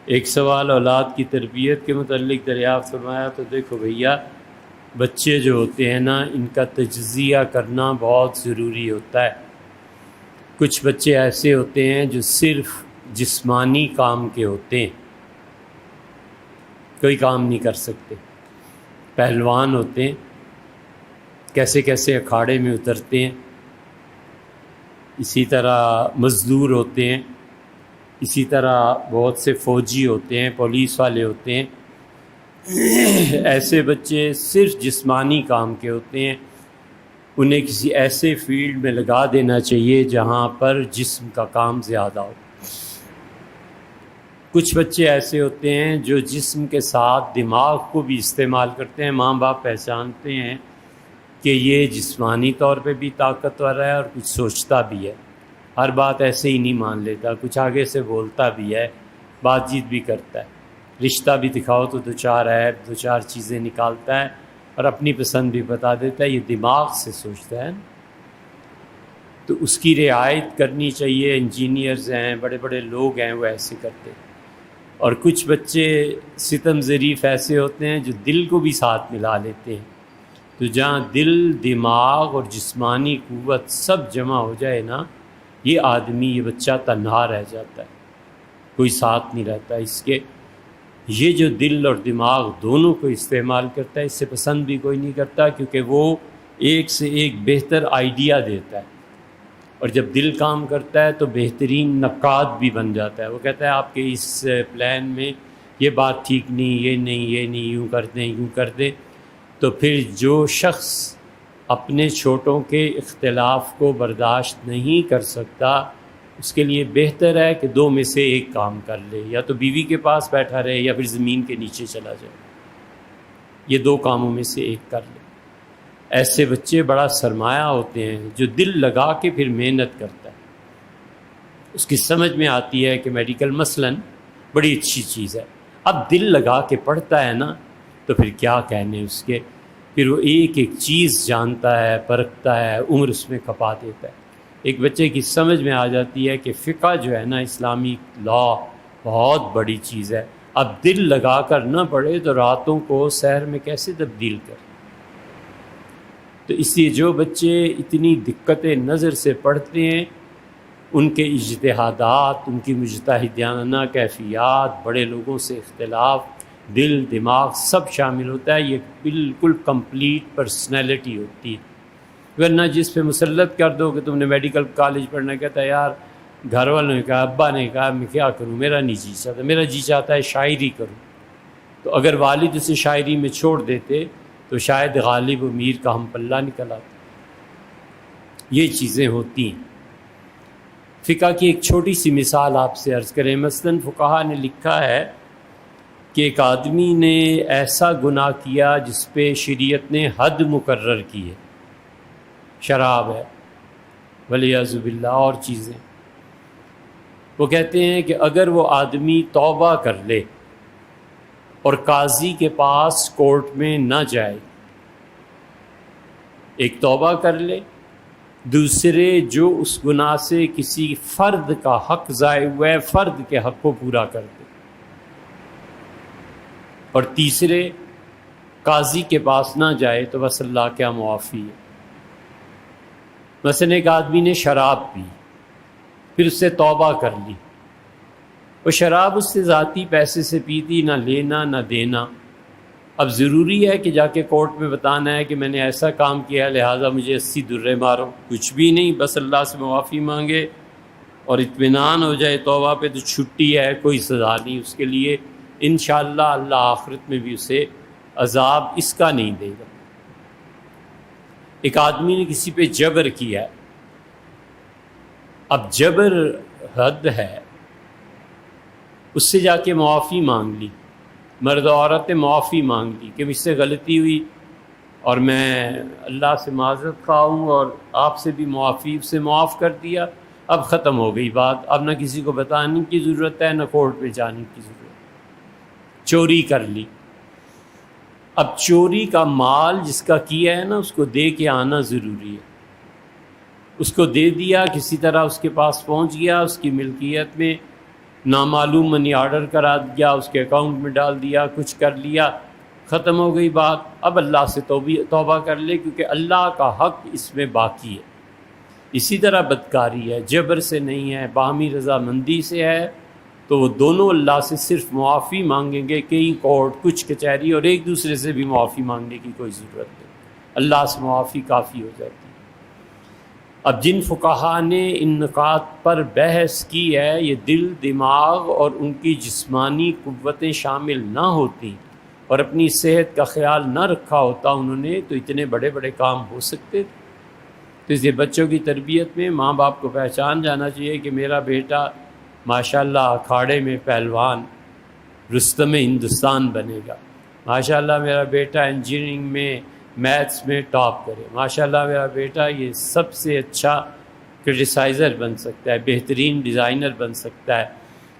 ایک سوال اولاد کی تربیت کے متعلق دریافت فرمایا تو دیکھو بھیا، بچے جو ہوتے ہیں نا، ان کا تجزیہ کرنا بہت ضروری ہوتا ہے۔ کچھ بچے ایسے ہوتے ہیں جو صرف جسمانی کام کے ہوتے ہیں، کوئی کام نہیں کر سکتے، پہلوان ہوتے ہیں، کیسے کیسے اکھاڑے میں اترتے ہیں، اسی طرح مزدور ہوتے ہیں، اسی طرح بہت سے فوجی ہوتے ہیں، پولیس والے ہوتے ہیں۔ ایسے بچے صرف جسمانی کام کے ہوتے ہیں، انہیں کسی ایسے فیلڈ میں لگا دینا چاہیے جہاں پر جسم کا کام زیادہ ہو۔ کچھ بچے ایسے ہوتے ہیں جو جسم کے ساتھ دماغ کو بھی استعمال کرتے ہیں، ماں باپ پہچانتے ہیں کہ یہ جسمانی طور پہ بھی طاقتور ہے اور کچھ سوچتا بھی ہے، ہر بات ایسے ہی نہیں مان لیتا، کچھ آگے سے بولتا بھی ہے، بات چیت بھی کرتا ہے، رشتہ بھی دکھاؤ تو دو چار عیب، دو چار چیزیں نکالتا ہے اور اپنی پسند بھی بتا دیتا ہے، یہ دماغ سے سوچتا ہے۔ تو اس کی رعایت کرنی چاہیے، انجینئرز ہیں، بڑے بڑے لوگ ہیں، وہ ایسے کرتے ہیں۔ اور کچھ بچے ستم ظریف ایسے ہوتے ہیں جو دل کو بھی ساتھ ملا لیتے ہیں، تو جہاں دل، دماغ اور جسمانی قوت سب جمع ہو جائے نا، یہ آدمی، یہ بچہ تنہا رہ جاتا ہے، کوئی ساتھ نہیں رہتا اس کے۔ یہ جو دل اور دماغ دونوں کو استعمال کرتا ہے، اس سے پسند بھی کوئی نہیں کرتا، کیونکہ وہ ایک سے ایک بہتر آئیڈیا دیتا ہے، اور جب دل کام کرتا ہے تو بہترین نقاد بھی بن جاتا ہے۔ وہ کہتا ہے آپ کے اس پلان میں یہ بات ٹھیک نہیں، یہ نہیں، یہ نہیں، یوں کر دیں، یوں کر دیں۔ تو پھر جو شخص اپنے چھوٹوں کے اختلاف کو برداشت نہیں کر سکتا، اس کے لیے بہتر ہے کہ دو میں سے ایک کام کر لے، یا تو بیوی کے پاس بیٹھا رہے یا پھر زمین کے نیچے چلا جائے، یہ دو کاموں میں سے ایک کر لے۔ ایسے بچے بڑا سرمایہ ہوتے ہیں، جو دل لگا کے پھر محنت کرتا ہے، اس کی سمجھ میں آتی ہے کہ میڈیکل مثلاً بڑی اچھی چیز ہے، اب دل لگا کے پڑھتا ہے نا، تو پھر کیا کہنے اس کے، پھر وہ ایک ایک چیز جانتا ہے، پرکھتا ہے، عمر اس میں کھپا دیتا ہے۔ ایک بچے کی سمجھ میں آ جاتی ہے کہ فقہ جو ہے نا، اسلامی لا بہت بڑی چیز ہے، اب دل لگا کر نہ پڑھے تو راتوں کو سحر میں کیسے تبدیل کرے۔ تو اس لیے جو بچے اتنی دقت نظر سے پڑھتے ہیں، ان کے اجتہادات، ان کی مجتہدانہ کیفیات، بڑے لوگوں سے اختلاف، دل، دماغ سب شامل ہوتا ہے، یہ بالکل کمپلیٹ پرسنالٹی ہوتی ہے۔ ورنہ جس پہ مسلط کر دو کہ تم نے میڈیکل کالج پڑھنا، کہتا ہے یار گھر والوں نے کہا، ابا نے کہا، میں کیا کروں، میرا نہیں جی چاہتا، میرا جی چاہتا ہے شاعری کروں۔ تو اگر والد اسے شاعری میں چھوڑ دیتے تو شاید غالب و میر کا ہم پلہ نکل آتا۔ یہ چیزیں ہوتی ہیں۔ فقہ کی ایک چھوٹی سی مثال آپ سے عرض کریں، مثلاً فقہا نے لکھا ہے کہ ایک آدمی نے ایسا گناہ کیا جس پہ شریعت نے حد مقرر کی ہے، شراب ہے، والعیاذ باللہ، اور چیزیں۔ وہ کہتے ہیں کہ اگر وہ آدمی توبہ کر لے اور قاضی کے پاس کورٹ میں نہ جائے، ایک توبہ کر لے، دوسرے جو اس گناہ سے کسی فرد کا حق ضائع ہوا ہے، فرد کے حق کو پورا کر دے، اور تیسرے قاضی کے پاس نہ جائے، تو بس اللہ کیا معافی ہے۔ مثلا ایک آدمی نے شراب پی، پھر اس سے توبہ کر لی، وہ شراب اس سے ذاتی پیسے سے پی تھی، نہ لینا نہ دینا، اب ضروری ہے کہ جا کے کورٹ میں بتانا ہے کہ میں نے ایسا کام کیا، لہٰذا مجھے 80 درے مارو؟ کچھ بھی نہیں، بس اللہ سے معافی مانگے اور اطمینان ہو جائے توبہ پہ، تو چھٹی ہے، کوئی سزا نہیں اس کے لیے، انشاءاللہ اللہ آخرت میں بھی اسے عذاب اس کا نہیں دے گا۔ ایک آدمی نے کسی پہ جبر کیا ہے، اب جبر حد ہے، اس سے جا کے معافی مانگ لی، مرد و عورت نے معافی مانگ لی کہ مجھ سے غلطی ہوئی اور میں اللہ سے معذرت خواہ ہوں اور آپ سے بھی معافی، اسے معاف کر دیا، اب ختم ہو گئی بات، اب نہ کسی کو بتانے کی ضرورت ہے، نہ کورٹ پہ جانے کی ضرورت۔ چوری کر لی، اب چوری کا مال جس کا کیا ہے نا، اس کو دے کے آنا ضروری ہے، اس کو دے دیا، کسی طرح اس کے پاس پہنچ گیا، اس کی ملکیت میں نامعلوم منی آرڈر کرا دیا، اس کے اکاؤنٹ میں ڈال دیا، کچھ کر لیا، ختم ہو گئی بات. اب اللہ سے توبہ کر لے، کیونکہ اللہ کا حق اس میں باقی ہے. اسی طرح بدکاری ہے، جبر سے نہیں ہے، باہمی رضامندی سے ہے، تو وہ دونوں اللہ سے صرف معافی مانگیں گے. کئی کورٹ، کچھ کچہری، اور ایک دوسرے سے بھی معافی مانگنے کی کوئی ضرورت نہیں، اللہ سے معافی کافی ہو جاتی ہے. اب جن فقہا نے ان نکات پر بحث کی ہے، یہ دل، دماغ اور ان کی جسمانی قوتیں شامل نہ ہوتی اور اپنی صحت کا خیال نہ رکھا ہوتا انہوں نے، تو اتنے بڑے بڑے کام ہو سکتے تھے. تو اس لیے بچوں کی تربیت میں ماں باپ کو پہچان جانا چاہیے کہ میرا بیٹا ماشاءاللہ اکھاڑے میں پہلوان رستم ہندوستان بنے گا، ماشاءاللہ میرا بیٹا انجینئرنگ میں، میتھس میں ٹاپ کرے، ماشاءاللہ میرا بیٹا یہ سب سے اچھا کرٹیسائزر بن سکتا ہے، بہترین ڈیزائنر بن سکتا ہے.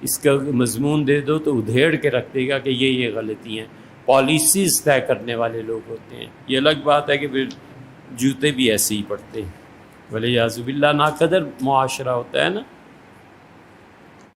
اس کا مضمون دے دو تو ادھیڑ کے رکھ دے گا کہ یہ غلطی ہیں. پالیسیز طے کرنے والے لوگ ہوتے ہیں. یہ الگ بات ہے کہ پھر جوتے بھی ایسے ہی پڑتے ہیں، ولیعاذ باللہ. ناقدر معاشرہ ہوتا ہے نا.